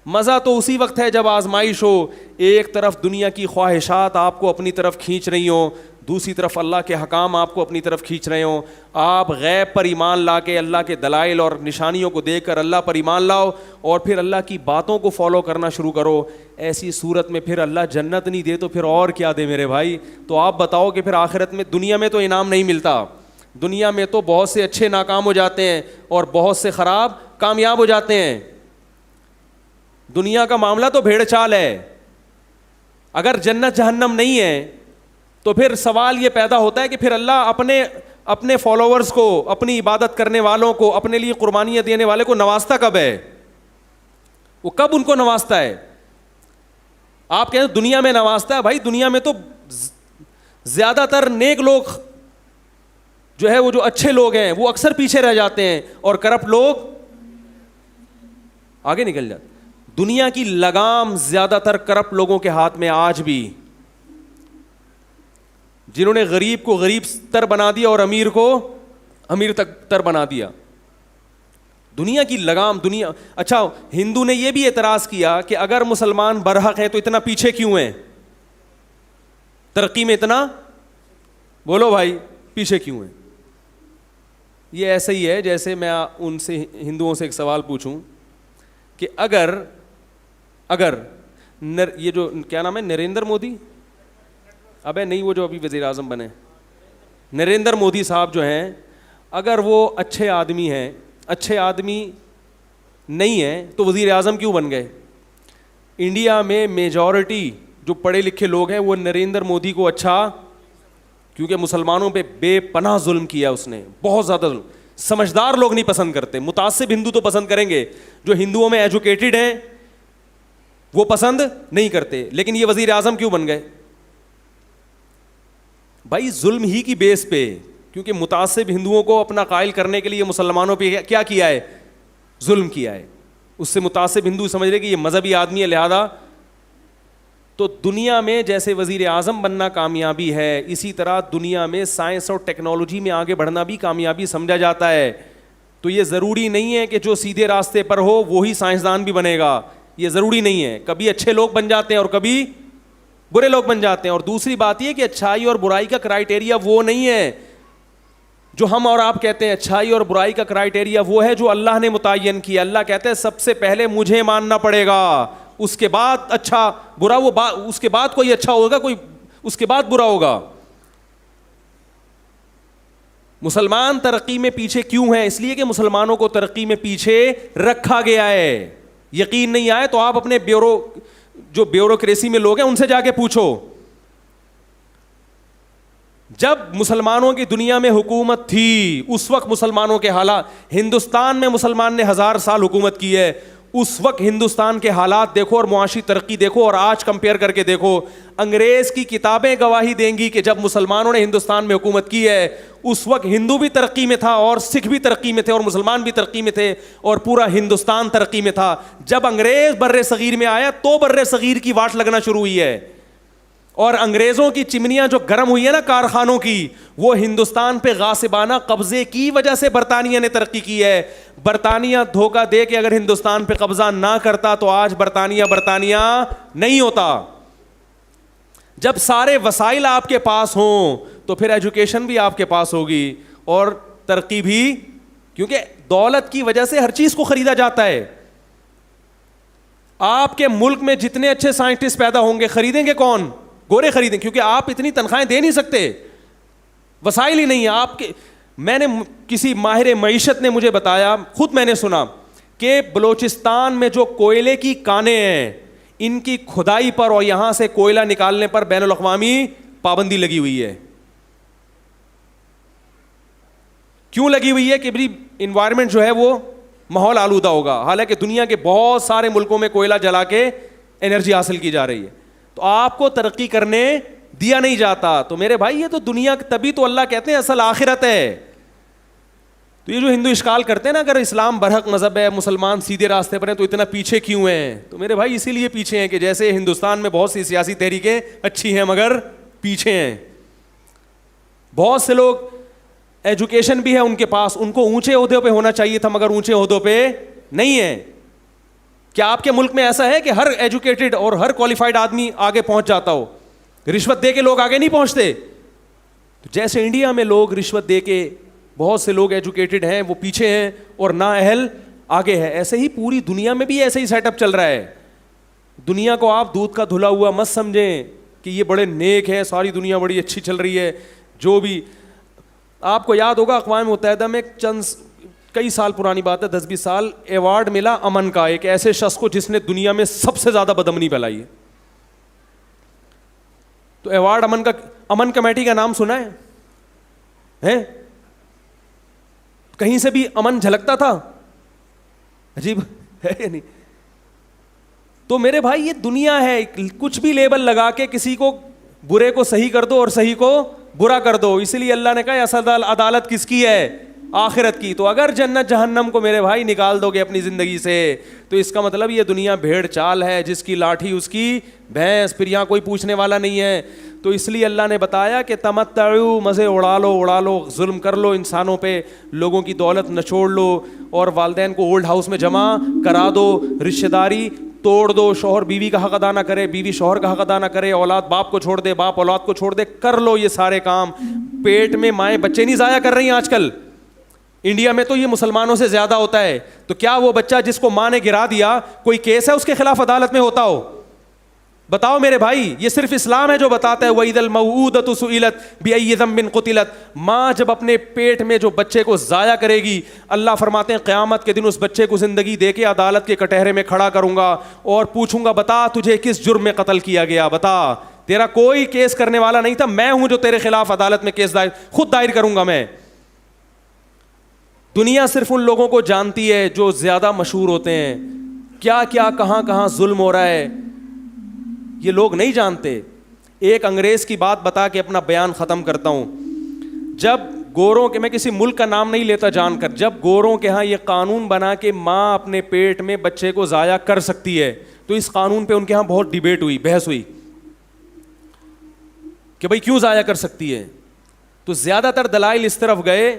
مزہ تو اسی وقت ہے جب آزمائش ہو. ایک طرف دنیا کی خواہشات آپ کو اپنی طرف کھینچ رہی ہوں, دوسری طرف اللہ کے حکام آپ کو اپنی طرف کھینچ رہے ہوں. آپ غیب پر ایمان لا کے اللہ کے دلائل اور نشانیوں کو دیکھ کر اللہ پر ایمان لاؤ اور پھر اللہ کی باتوں کو فالو کرنا شروع کرو. ایسی صورت میں پھر اللہ جنت نہیں دے تو پھر اور کیا دے میرے بھائی؟ تو آپ بتاؤ کہ پھر آخرت میں, دنیا میں تو انعام نہیں ملتا, دنیا میں تو بہت سے اچھے ناکام ہو جاتے ہیں اور بہت سے خراب کامیاب ہو جاتے ہیں. دنیا کا معاملہ تو بھیڑ چال ہے. اگر جنت جہنم نہیں ہے تو پھر سوال یہ پیدا ہوتا ہے کہ پھر اللہ اپنے فالوورز کو, اپنی عبادت کرنے والوں کو, اپنے لیے قربانیاں دینے والے کو نوازتا کب ہے؟ وہ کب ان کو نوازتا ہے؟ آپ کہتے ہیں دنیا میں نوازتا ہے. بھائی دنیا میں تو زیادہ تر نیک لوگ جو ہے, وہ جو اچھے لوگ ہیں وہ اکثر پیچھے رہ جاتے ہیں اور کرپٹ لوگ آگے نکل جاتے. دنیا کی لگام زیادہ تر کرپٹ لوگوں کے ہاتھ میں آج بھی, جنہوں نے غریب کو غریب تر بنا دیا اور امیر کو امیر تر بنا دیا. دنیا کی لگام دنیا. اچھا, ہندو نے یہ بھی اعتراض کیا کہ اگر مسلمان برحق ہیں تو اتنا پیچھے کیوں ہیں ترقی میں, اتنا بولو بھائی پیچھے کیوں ہیں؟ یہ ایسا ہی ہے جیسے میں ان سے ہندوؤں سے ایک سوال پوچھوں کہ اگر اگر یہ جو کیا نام ہے نریندر مودی, ابے نہیں وہ جو ابھی وزیر اعظم بنے, نریندر مودی صاحب جو ہیں, اگر وہ اچھے آدمی ہیں, اچھے آدمی نہیں ہیں تو وزیر اعظم کیوں بن گئے؟ انڈیا میں میجورٹی جو پڑھے لکھے لوگ ہیں وہ نریندر مودی کو اچھا, کیونکہ مسلمانوں پہ بے پناہ ظلم کیا اس نے, بہت زیادہ ظلم. سمجھدار لوگ نہیں پسند کرتے, متعصب ہندو تو پسند کریں گے, جو ہندوؤں میں ایجوکیٹڈ ہیں وہ پسند نہیں کرتے. لیکن یہ وزیر اعظم کیوں بن گئے بھائی؟ ظلم ہی کی بیس پہ, کیونکہ متعصب ہندوؤں کو اپنا قائل کرنے کے لیے مسلمانوں پہ کیا کیا ہے؟ ظلم کیا ہے. اس سے متعصب ہندو سمجھ رہے کہ یہ مذہبی آدمی ہے, لہذا. تو دنیا میں جیسے وزیر اعظم بننا کامیابی ہے, اسی طرح دنیا میں سائنس اور ٹیکنالوجی میں آگے بڑھنا بھی کامیابی سمجھا جاتا ہے. تو یہ ضروری نہیں ہے کہ جو سیدھے راستے پر ہو وہی سائنسدان بھی بنے گا, یہ ضروری نہیں ہے. کبھی اچھے لوگ بن جاتے ہیں اور کبھی برے لوگ بن جاتے ہیں. اور دوسری بات یہ کہ اچھائی اور برائی کا کرائٹیریا وہ نہیں ہے جو ہم اور آپ کہتے ہیں. اچھائی اور برائی کا کرائٹیریا وہ ہے جو اللہ نے متعین کیا. اللہ کہتے ہیں سب سے پہلے مجھے ماننا پڑے گا, اس کے بعد اچھا برا, وہ اس کے بعد کوئی اچھا ہوگا, کوئی اس کے بعد برا ہوگا. مسلمان ترقی میں پیچھے کیوں ہیں؟ اس لیے کہ مسلمانوں کو ترقی میں پیچھے رکھا گیا ہے. یقین نہیں آئے تو آپ اپنے جو بیوروکریسی میں لوگ ہیں ان سے جا کے پوچھو. جب مسلمانوں کی دنیا میں حکومت تھی اس وقت مسلمانوں کے حالات, ہندوستان میں مسلمان نے 1000 سال حکومت کی ہے, اس وقت ہندوستان کے حالات دیکھو اور معاشی ترقی دیکھو اور آج کمپیئر کر کے دیکھو. انگریز کی کتابیں گواہی دیں گی کہ جب مسلمانوں نے ہندوستان میں حکومت کی ہے اس وقت ہندو بھی ترقی میں تھا اور سکھ بھی ترقی میں تھے اور مسلمان بھی ترقی میں تھے اور پورا ہندوستان ترقی میں تھا. جب انگریز بر صغیر میں آیا تو بر صغیر کی واٹ لگنا شروع ہوئی ہے. اور انگریزوں کی چمنیاں جو گرم ہوئی ہیں نا کارخانوں کی, وہ ہندوستان پہ غاصبانہ قبضے کی وجہ سے برطانیہ نے ترقی کی ہے. برطانیہ دھوکہ دے کے اگر ہندوستان پہ قبضہ نہ کرتا تو آج برطانیہ نہیں ہوتا. جب سارے وسائل آپ کے پاس ہوں تو پھر ایجوکیشن بھی آپ کے پاس ہوگی اور ترقی بھی, کیونکہ دولت کی وجہ سے ہر چیز کو خریدا جاتا ہے. آپ کے ملک میں جتنے اچھے سائنٹسٹ پیدا ہوں گے خریدیں گے کون؟ گورے خریدیں, کیونکہ آپ اتنی تنخواہیں دے نہیں سکتے, وسائل ہی نہیں ہیں آپ کے. میں نے کسی ماہر معیشت نے مجھے بتایا, خود میں نے سنا کہ بلوچستان میں جو کوئلے کی کانیں ہیں ان کی کھدائی پر اور یہاں سے کوئلہ نکالنے پر بین الاقوامی پابندی لگی ہوئی ہے. کیوں لگی ہوئی ہے؟ کہ انوائرمنٹ جو ہے وہ ماحول آلودہ ہوگا, حالانکہ دنیا کے بہت سارے ملکوں میں کوئلہ جلا کے انرجی حاصل کی جا رہی ہے. تو آپ کو ترقی کرنے دیا نہیں جاتا. تو میرے بھائی یہ تو دنیا, تبھی تو اللہ کہتے ہیں اصل آخرت ہے. تو یہ جو ہندو اشکال کرتے ہیں نا, اگر اسلام برحق مذہب ہے, مسلمان سیدھے راستے پر ہیں, تو اتنا پیچھے کیوں ہیں؟ تو میرے بھائی اسی لیے پیچھے ہیں کہ جیسے ہندوستان میں بہت سی سیاسی تحریکیں اچھی ہیں مگر پیچھے ہیں. بہت سے لوگ ایجوکیشن بھی ہے ان کے پاس, ان کو اونچے عہدوں پہ ہونا چاہیے تھا مگر اونچے عہدوں پہ نہیں ہے. کیا آپ کے ملک میں ایسا ہے کہ ہر ایجوکیٹڈ اور ہر کوالیفائڈ آدمی آگے پہنچ جاتا ہو؟ رشوت دے کے لوگ آگے نہیں پہنچتے. جیسے انڈیا میں لوگ رشوت دے کے, بہت سے لوگ ایجوکیٹڈ ہیں وہ پیچھے ہیں اور نااہل آگے ہے, ایسے ہی پوری دنیا میں بھی ایسے ہی سیٹ اپ چل رہا ہے. دنیا کو آپ دودھ کا دھلا ہوا مت سمجھیں کہ یہ بڑے نیک ہیں, ساری دنیا بڑی اچھی چل رہی ہے. جو بھی آپ کو یاد ہوگا اقوام متحدہ میں کئی سال پرانی بات ہے, 10-20 سال, ایوارڈ ملا امن کا ایک ایسے شخص کو جس نے دنیا میں سب سے زیادہ بدامنی پھیلائی ہے. تو ایوارڈ امن کمیٹی کا نام سنا ہے؟ کہیں سے بھی امن جھلکتا تھا؟ عجیب ہے یا نہیں؟ تو میرے بھائی یہ دنیا ہے, کچھ بھی لیبل لگا کے کسی کو برے کو صحیح کر دو اور صحیح کو برا کر دو. اسی لیے اللہ نے کہا اصل عدالت کس کی ہے؟ آخرت کی. تو اگر جنت جہنم کو میرے بھائی نکال دو گے اپنی زندگی سے تو اس کا مطلب یہ دنیا بھیڑ چال ہے, جس کی لاٹھی اس کی بھینس, پھر یہاں کوئی پوچھنے والا نہیں ہے. تو اس لیے اللہ نے بتایا کہ تمتعو, مزے اڑا لو, ظلم کر لو انسانوں پہ, لوگوں کی دولت نچوڑ لو اور والدین کو اولڈ ہاؤس میں جمع کرا دو, رشتہ داری توڑ دو, شوہر بیوی کا حق ادا نہ کرے, بیوی شوہر کا حق ادا نہ کرے, اولاد باپ کو چھوڑ دے, باپ اولاد کو چھوڑ دے, کر لو یہ سارے کام. پیٹ میں مائیں بچے نہیں ضائع کر رہی ہیں آج کل, انڈیا میں تو یہ مسلمانوں سے زیادہ ہوتا ہے. تو کیا وہ بچہ جس کو ماں نے گرا دیا کوئی کیس ہے اس کے خلاف عدالت میں ہوتا ہو؟ بتاؤ میرے بھائی. یہ صرف اسلام ہے جو بتاتا ہے وَإِذَا الْمَوْءُودَةُ سُئِلَتْ بِأَيِّ ذَنبٍ قُتِلَتْ. ماں جب اپنے پیٹ میں جو بچے کو ضائع کرے گی, اللہ فرماتے ہیں قیامت کے دن اس بچے کو زندگی دے کے عدالت کے کٹہرے میں کھڑا کروں گا اور پوچھوں گا بتا تجھے کس جرم میں قتل کیا گیا, بتا. تیرا کوئی کیس کرنے والا نہیں تھا, میں ہوں جو تیرے خلاف عدالت میں کیس خود دائر کروں گا میں. دنیا صرف ان لوگوں کو جانتی ہے جو زیادہ مشہور ہوتے ہیں. کیا کیا کہاں کہاں ظلم ہو رہا ہے یہ لوگ نہیں جانتے. ایک انگریز کی بات بتا کے اپنا بیان ختم کرتا ہوں. جب گوروں کے, میں کسی ملک کا نام نہیں لیتا جان کر, جب گوروں کے ہاں یہ قانون بنا کہ ماں اپنے پیٹ میں بچے کو ضائع کر سکتی ہے, تو اس قانون پہ ان کے ہاں بہت ڈیبیٹ ہوئی, بحث ہوئی کہ بھائی کیوں ضائع کر سکتی ہے. تو زیادہ تر دلائل اس طرف گئے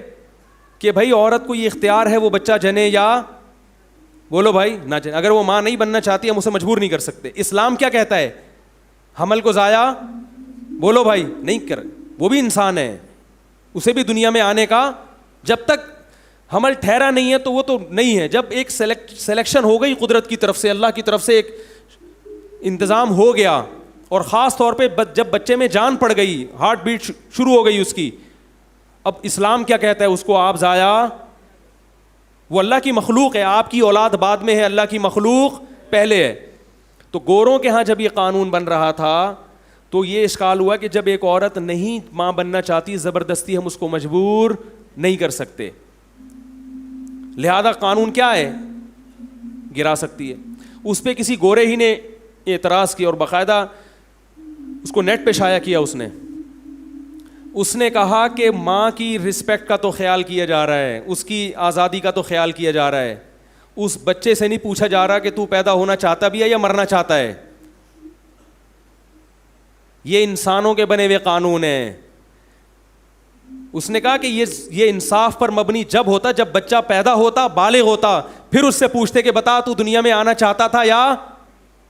کہ بھائی عورت کو یہ اختیار ہے وہ بچہ جنے یا بولو بھائی نہ جنے, اگر وہ ماں نہیں بننا چاہتی ہم اسے مجبور نہیں کر سکتے. اسلام کیا کہتا ہے؟ حمل کو ضائع بولو بھائی نہیں کر, وہ بھی انسان ہے, اسے بھی دنیا میں آنے کا, جب تک حمل ٹھہرا نہیں ہے تو وہ تو نہیں ہے. جب ایک سلیکشن ہو گئی قدرت کی طرف سے, اللہ کی طرف سے ایک انتظام ہو گیا, اور خاص طور پہ جب بچے میں جان پڑ گئی, ہارٹ بیٹ شروع ہو گئی اس کی, اب اسلام کیا کہتا ہے اس کو آپ ضائع, وہ اللہ کی مخلوق ہے, آپ کی اولاد بعد میں ہے, اللہ کی مخلوق پہلے ہے. تو گوروں کے ہاں جب یہ قانون بن رہا تھا تو یہ اشکال ہوا کہ جب ایک عورت نہیں ماں بننا چاہتی, زبردستی ہم اس کو مجبور نہیں کر سکتے, لہذا قانون کیا ہے گرا سکتی ہے. اس پہ کسی گورے ہی نے اعتراض کیا اور باقاعدہ اس کو نیٹ پہ شائع کیا. اس نے کہا کہ ماں کی رسپیکٹ کا تو خیال کیا جا رہا ہے, اس کی آزادی کا تو خیال کیا جا رہا ہے, اس بچے سے نہیں پوچھا جا رہا کہ تو پیدا ہونا چاہتا بھی ہے یا مرنا چاہتا ہے. یہ انسانوں کے بنے ہوئے قانون ہیں. اس نے کہا کہ یہ انصاف پر مبنی جب ہوتا جب بچہ پیدا ہوتا, بالغ ہوتا, پھر اس سے پوچھتے کہ بتا تو دنیا میں آنا چاہتا تھا یا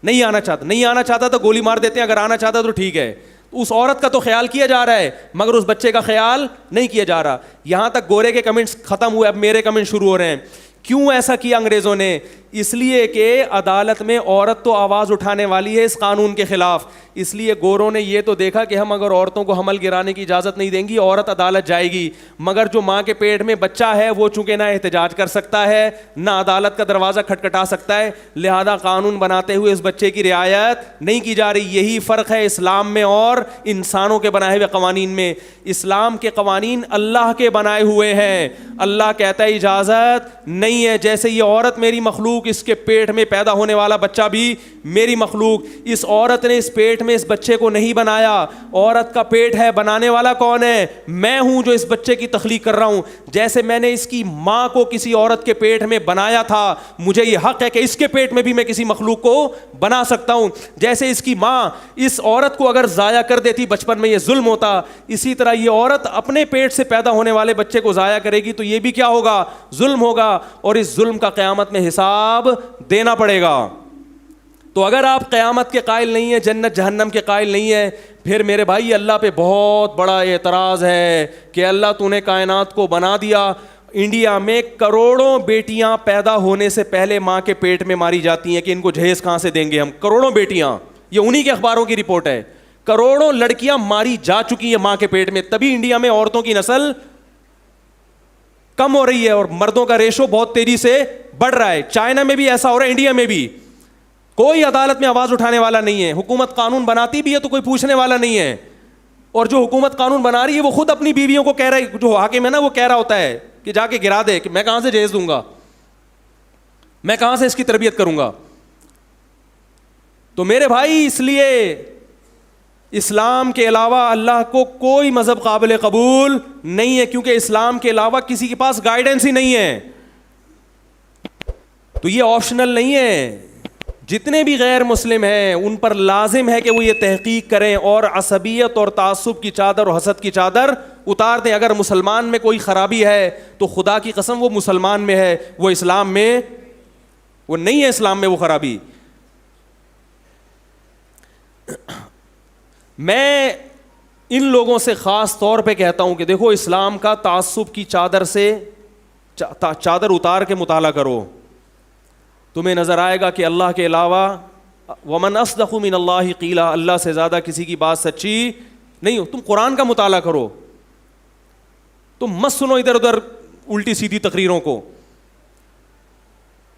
نہیں آنا چاہتا. نہیں آنا چاہتا تو گولی مار دیتے ہیں, اگر آنا چاہتا تو ٹھیک ہے. اس عورت کا تو خیال کیا جا رہا ہے مگر اس بچے کا خیال نہیں کیا جا رہا. یہاں تک گورے کے کمنٹس ختم ہوئے, اب میرے کمنٹ شروع ہو رہے ہیں. کیوں ایسا کیا انگریزوں نے؟ اس لیے کہ عدالت میں عورت تو آواز اٹھانے والی ہے اس قانون کے خلاف, اس لیے گوروں نے یہ تو دیکھا کہ ہم اگر عورتوں کو حمل گرانے کی اجازت نہیں دیں گی عورت عدالت جائے گی, مگر جو ماں کے پیٹ میں بچہ ہے وہ چونکہ نہ احتجاج کر سکتا ہے نہ عدالت کا دروازہ کھٹکھٹا سکتا ہے, لہذا قانون بناتے ہوئے اس بچے کی رعایت نہیں کی جا رہی. یہی فرق ہے اسلام میں اور انسانوں کے بنائے ہوئے قوانین میں. اسلام کے قوانین اللہ کے بنائے ہوئے ہیں, اللہ کہتا ہے اجازت نہیں ہے. جیسے یہ عورت میری مخلوق, اس کے پیٹ میں پیدا ہونے والا بچہ بھی میری مخلوق. اس عورت نے اس پیٹ میں اس بچے کو نہیں بنایا, عورت کا پیٹ ہے, بنانے والا کون ہے؟ میں ہوں جو اس بچے کی تخلیق کر رہا ہوں. جیسے میں نے اس کی ماں کو کسی عورت کے پیٹ میں بنایا تھا, مجھے یہ حق ہے کہ اس کے پیٹ میں بھی میں کسی مخلوق کو بنا سکتا ہوں. جیسے اس کی ماں اس عورت کو اگر ضائع کر دیتی بچپن میں یہ ظلم ہوتا, اسی طرح یہ عورت اپنے پیٹ سے پیدا ہونے والے بچے کو ضائع کرے گی تو یہ بھی کیا ہوگا؟ ظلم ہوگا, اور اس ظلم کا قیامت میں حساب دینا پڑے گا. تو اگر آپ قیامت کے قائل نہیں ہیں, جنت جہنم کے قائل نہیں ہیں, پھر میرے بھائی اللہ پہ بہت بڑا اعتراض ہے کہ اللہ تو نے کائنات کو بنا دیا. انڈیا میں کروڑوں بیٹیاں پیدا ہونے سے پہلے ماں کے پیٹ میں ماری جاتی ہیں کہ ان کو جہیز کہاں سے دیں گے ہم. کروڑوں بیٹیاں, یہ انہی کے اخباروں کی رپورٹ ہے, کروڑوں لڑکیاں ماری جا چکی ہیں ماں کے پیٹ میں. تبھی انڈیا میں عورتوں کی نسل کم ہو رہی ہے اور مردوں کا ریشو بہت تیزی سے بڑھ رہا ہے. چائنا میں بھی ایسا ہو رہا ہے, انڈیا میں بھی. کوئی عدالت میں آواز اٹھانے والا نہیں ہے, حکومت قانون بناتی بھی ہے تو کوئی پوچھنے والا نہیں ہے, اور جو حکومت قانون بنا رہی ہے وہ خود اپنی بیویوں کو کہہ رہا ہے, جو حاکم ہے نا وہ کہہ رہا ہوتا ہے کہ جا کے گرا دے, کہ میں کہاں سے جہیز دوں گا, میں کہاں سے اس کی تربیت کروں گا. تو میرے بھائی اس لیے اسلام کے علاوہ اللہ کو کوئی مذہب قابل قبول نہیں ہے, کیونکہ اسلام کے علاوہ کسی کے پاس گائیڈنس ہی نہیں ہے. تو یہ آپشنل نہیں ہے. جتنے بھی غیر مسلم ہیں ان پر لازم ہے کہ وہ یہ تحقیق کریں اور عصبیت اور تعصب کی چادر اور حسد کی چادر اتار دیں. اگر مسلمان میں کوئی خرابی ہے تو خدا کی قسم وہ مسلمان میں ہے, وہ اسلام میں وہ نہیں ہے. اسلام میں وہ خرابی. میں ان لوگوں سے خاص طور پہ کہتا ہوں کہ دیکھو اسلام کا تعصب کی چادر سے چادر اتار کے مطالعہ کرو, تمہیں نظر آئے گا کہ اللہ کے علاوہ ومن اصدق من اللہ قیلا, اللہ سے زیادہ کسی کی بات سچی نہیں ہو. تم قرآن کا مطالعہ کرو, تم مت سنو ادھر ادھر الٹی سیدھی تقریروں کو.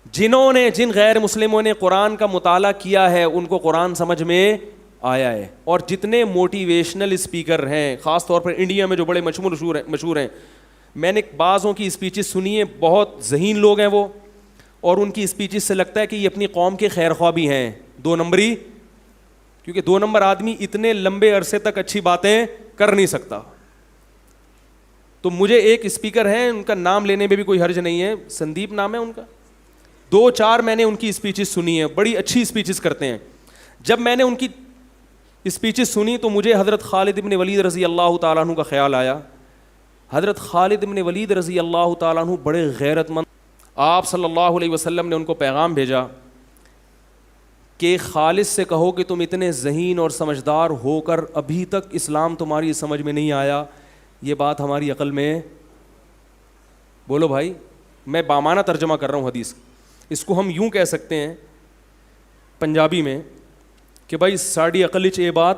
جن غیر مسلموں نے قرآن کا مطالعہ کیا ہے ان کو قرآن سمجھ میں آیا ہے. اور جتنے موٹیویشنل اسپیکر ہیں خاص طور پر انڈیا میں جو بڑے مشہور ہیں, میں نے بعضوں کی اسپیچز سنی ہیں, بہت ذہین لوگ ہیں وہ, اور ان کی اسپیچز سے لگتا ہے کہ یہ اپنی قوم کے خیر خواہ بھی ہیں, 2 نمبری, کیونکہ 2 نمبر آدمی اتنے لمبے عرصے تک اچھی باتیں کر نہیں سکتا. تو مجھے ایک اسپیکر ہیں, ان کا نام لینے میں بھی کوئی حرج نہیں ہے, سندیپ نام ہے ان کا, 2-4 میں نے ان کی اسپیچز سنی ہیں, بڑی اچھی اسپیچز کرتے ہیں. جب میں نے ان کی اسپیچز سنی تو مجھے حضرت خالد ابن ولید رضی اللہ تعالیٰ عنہ کا خیال آیا. حضرت خالد ابن ولید رضی اللہ تعالیٰ عنہ بڑے غیرت مند, آپ صلی اللہ علیہ وسلم نے ان کو پیغام بھیجا کہ خالد سے کہو کہ تم اتنے ذہین اور سمجھدار ہو کر ابھی تک اسلام تمہاری سمجھ میں نہیں آیا, یہ بات ہماری عقل میں. بولو بھائی, میں بامانہ ترجمہ کر رہا ہوں حدیث, اس کو ہم یوں کہہ سکتے ہیں پنجابی میں کہ بھائی ساڑی عقل وچ یہ بات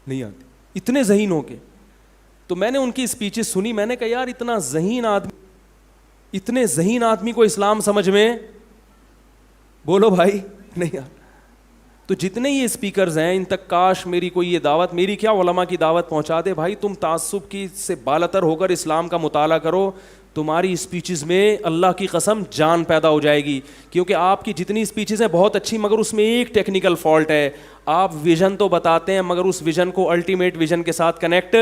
نہیں آتی, اتنے ذہین ہو کے. تو میں نے ان کی اسپیچز سنی, میں نے کہا یار اتنے ذہین آدمی کو اسلام سمجھ میں, بولو بھائی, نہیں آتا. تو جتنے یہ اسپیکرز ہیں ان تک کاش میری کوئی یہ دعوت, میری کیا علماء کی دعوت پہنچا دے, بھائی تم تعصب کی سے بالاتر ہو کر اسلام کا مطالعہ کرو, تمہاری اسپیچز میں اللہ کی قسم جان پیدا ہو جائے گی. کیونکہ آپ کی جتنی اسپیچز ہیں بہت اچھی, مگر اس میں ایک ٹیکنیکل فالٹ ہے, آپ ویژن تو بتاتے ہیں مگر اس ویژن کو الٹیمیٹ ویژن کے ساتھ کنیکٹ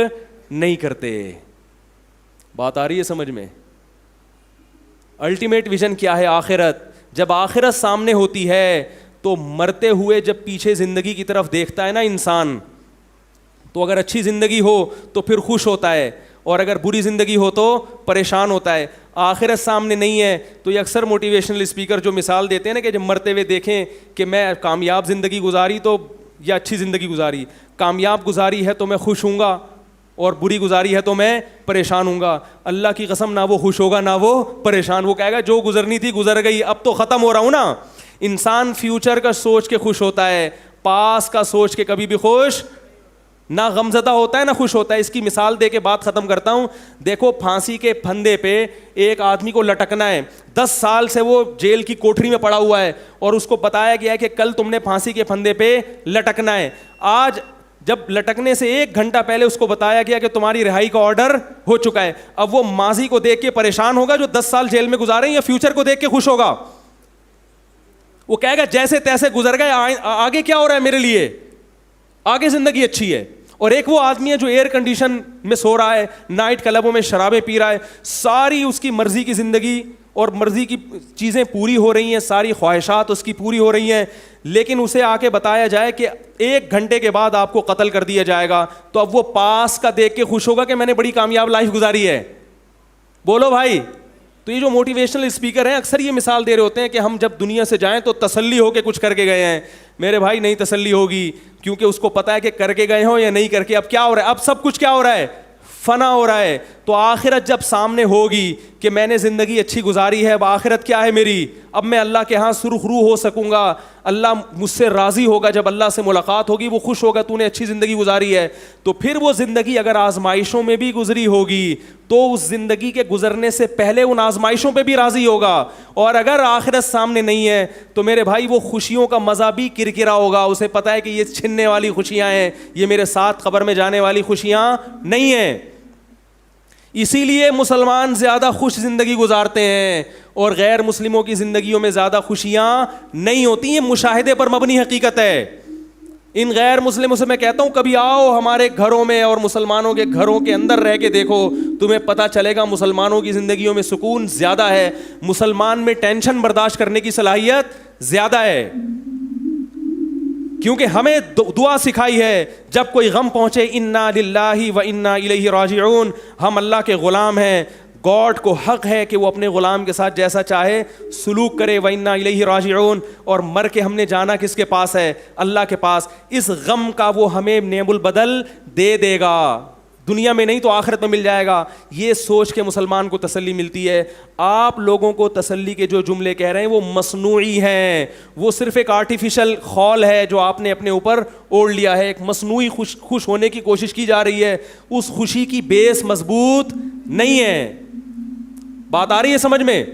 نہیں کرتے. بات آ رہی ہے سمجھ میں؟ الٹیمیٹ ویژن کیا ہے؟ آخرت. جب آخرت سامنے ہوتی ہے تو مرتے ہوئے جب پیچھے زندگی کی طرف دیکھتا ہے نا انسان, تو اگر اچھی زندگی ہو تو پھر خوش ہوتا ہے, اور اگر بری زندگی ہو تو پریشان ہوتا ہے. آخرت سامنے نہیں ہے تو یہ اکثر موٹیویشنل اسپیکر جو مثال دیتے ہیں نا کہ جب مرتے ہوئے دیکھیں کہ میں کامیاب زندگی گزاری تو یا اچھی زندگی گزاری, کامیاب گزاری ہے تو میں خوش ہوں گا اور بری گزاری ہے تو میں پریشان ہوں گا. اللہ کی قسم نہ وہ خوش ہوگا نہ وہ پریشان, وہ کہے گا جو گزرنی تھی گزر گئی, اب تو ختم ہو رہا ہوں نا. انسان فیوچر کا سوچ کے خوش ہوتا ہے, پاس کا سوچ کے کبھی بھی خوش نہ غمزدہ ہوتا ہے نہ خوش ہوتا ہے. اس کی مثال دے کے بات ختم کرتا ہوں. دیکھو پھانسی کے پھندے پہ ایک آدمی کو لٹکنا ہے, 10 سال سے وہ جیل کی کوٹری میں پڑا ہوا ہے اور اس کو بتایا گیا ہے کہ کل تم نے پھانسی کے پھندے پہ لٹکنا ہے. آج جب لٹکنے سے 1 گھنٹہ پہلے اس کو بتایا گیا کہ تمہاری رہائی کا آرڈر ہو چکا ہے, اب وہ ماضی کو دیکھ کے پریشان ہوگا جو 10 سال جیل میں گزارے, یا فیوچر کو دیکھ کے خوش ہوگا؟ وہ کہے گا جیسے تیسے گزر گئے, آگے کیا ہو رہا ہے میرے لیے, آگے زندگی اچھی ہے. اور ایک وہ آدمی ہے جو ایئر کنڈیشن میں سو رہا ہے, نائٹ کلبوں میں شرابیں پی رہا ہے, ساری اس کی مرضی کی زندگی اور مرضی کی چیزیں پوری ہو رہی ہیں, ساری خواہشات اس کی پوری ہو رہی ہیں, لیکن اسے آ کے بتایا جائے کہ 1 گھنٹے کے بعد آپ کو قتل کر دیا جائے گا, تو اب وہ پاس کا دیکھ کے خوش ہوگا کہ میں نے بڑی کامیاب لائف گزاری ہے. بولو بھائی. تو یہ جو موٹیویشنل اسپیکر ہیں اکثر یہ مثال دے رہے ہوتے ہیں کہ ہم جب دنیا سے جائیں تو تسلی ہو کے کچھ کر کے گئے ہیں. میرے بھائی نہیں تسلی ہوگی, کیونکہ اس کو پتا ہے کہ کر کے گئے ہوں یا نہیں کر کے, اب کیا ہو رہا ہے, اب سب کچھ کیا ہو رہا ہے, فنا ہو رہا ہے. تو آخرت جب سامنے ہوگی کہ میں نے زندگی اچھی گزاری ہے, اب آخرت کیا ہے میری, اب میں اللہ کے ہاں سرخ روح ہو سکوں گا, اللہ مجھ سے راضی ہوگا, جب اللہ سے ملاقات ہوگی وہ خوش ہوگا تو نے اچھی زندگی گزاری ہے. تو پھر وہ زندگی اگر آزمائشوں میں بھی گزری ہوگی تو اس زندگی کے گزرنے سے پہلے ان آزمائشوں پہ بھی راضی ہوگا. اور اگر آخرت سامنے نہیں ہے تو میرے بھائی وہ خوشیوں کا مزہ بھی کرکرا ہوگا, اسے پتہ ہے کہ یہ چھننے والی خوشیاں ہیں, یہ میرے ساتھ قبر میں جانے والی خوشیاں نہیں ہیں. اسی لیے مسلمان زیادہ خوش زندگی گزارتے ہیں اور غیر مسلموں کی زندگیوں میں زیادہ خوشیاں نہیں ہوتی. یہ مشاہدے پر مبنی حقیقت ہے. ان غیر مسلموں سے میں کہتا ہوں کبھی آؤ ہمارے گھروں میں اور مسلمانوں کے گھروں کے اندر رہ کے دیکھو, تمہیں پتہ چلے گا مسلمانوں کی زندگیوں میں سکون زیادہ ہے, مسلمان میں ٹینشن برداشت کرنے کی صلاحیت زیادہ ہے. کیونکہ ہمیں دعا سکھائی ہے جب کوئی غم پہنچے, انا للہ و انا الیہ راجعون, ہم اللہ کے غلام ہیں, گاڈ کو حق ہے کہ وہ اپنے غلام کے ساتھ جیسا چاہے سلوک کرے, وَإِنَّا إِلَيْهِ رَاجِعُونَ, اور مر کے ہم نے جانا کس کے پاس ہے, اللہ کے پاس. اس غم کا وہ ہمیں نعم البدل دے دے گا. دنیا میں نہیں تو آخرت میں مل جائے گا. یہ سوچ کے مسلمان کو تسلی ملتی ہے. آپ لوگوں کو تسلی کے جو جملے کہہ رہے ہیں وہ مصنوعی ہیں, وہ صرف ایک آرٹیفیشل خول ہے جو آپ نے اپنے اوپر اوڑھ لیا ہے. ایک مصنوعی خوش ہونے کی کوشش کی جا رہی ہے, اس خوشی کی بیس مضبوط نہیں ہے. بات آ رہی ہے سمجھ میں؟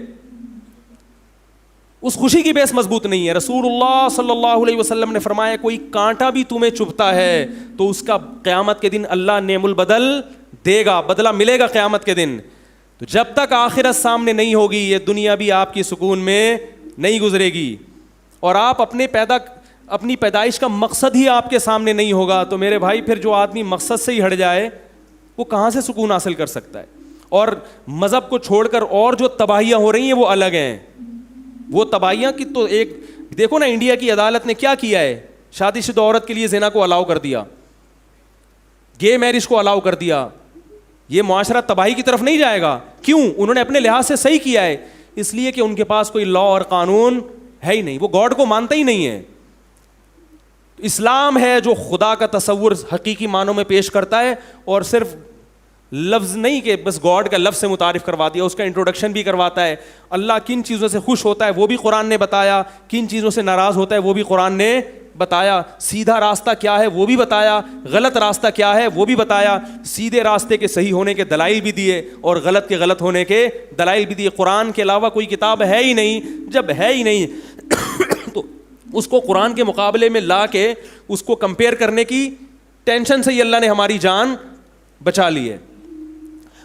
اس خوشی کی بیس مضبوط نہیں ہے. رسول اللہ صلی اللہ علیہ وسلم نے فرمایا کوئی کانٹا بھی تمہیں چبھتا ہے تو اس کا قیامت کے دن اللہ نعم البدل دے گا, بدلہ ملے گا قیامت کے دن. تو جب تک آخرت سامنے نہیں ہوگی یہ دنیا بھی آپ کی سکون میں نہیں گزرے گی, اور آپ اپنی پیدائش کا مقصد ہی آپ کے سامنے نہیں ہوگا تو میرے بھائی پھر جو آدمی مقصد سے ہی ہٹ جائے وہ کہاں سے سکون حاصل کر سکتا ہے؟ اور مذہب کو چھوڑ کر اور جو تباہیاں ہو رہی ہیں وہ الگ ہیں. وہ تباہیاں کی تو ایک دیکھو نا, انڈیا کی عدالت نے کیا کیا ہے, شادی شدہ عورت کے لیے زنا کو الاؤ کر دیا, گے میرج کو الاؤ کر دیا. یہ معاشرہ تباہی کی طرف نہیں جائے گا. کیوں؟ انہوں نے اپنے لحاظ سے صحیح کیا ہے, اس لیے کہ ان کے پاس کوئی لا اور قانون ہے ہی نہیں, وہ گاڈ کو مانتا ہی نہیں ہے. اسلام ہے جو خدا کا تصور حقیقی معنوں میں پیش کرتا ہے, اور صرف لفظ نہیں کہ بس گاڈ کا لفظ سے متعارف کروا دیا, اس کا انٹروڈکشن بھی کرواتا ہے. اللہ کن چیزوں سے خوش ہوتا ہے وہ بھی قرآن نے بتایا, کن چیزوں سے ناراض ہوتا ہے وہ بھی قرآن نے بتایا. سیدھا راستہ کیا ہے وہ بھی بتایا, غلط راستہ کیا ہے وہ بھی بتایا. سیدھے راستے کے صحیح ہونے کے دلائل بھی دیے اور غلط کے غلط ہونے کے دلائل بھی دیے. قرآن کے علاوہ کوئی کتاب ہے ہی نہیں. جب ہے ہی نہیں تو اس کو قرآن کے مقابلے میں لا کے اس کو کمپیئر کرنے کی ٹینشن سے ہی اللہ نے ہماری جان بچا لی ہے.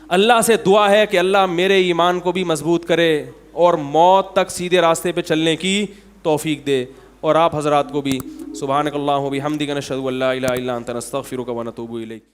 اللہ سے دعا ہے کہ اللہ میرے ایمان کو بھی مضبوط کرے اور موت تک سیدھے راستے پہ چلنے کی توفیق دے, اور آپ حضرات کو بھی. سبحانک اللہم و بحمدک نشہد ان لا الہ الا انت نستغفرک و نتوب الیک.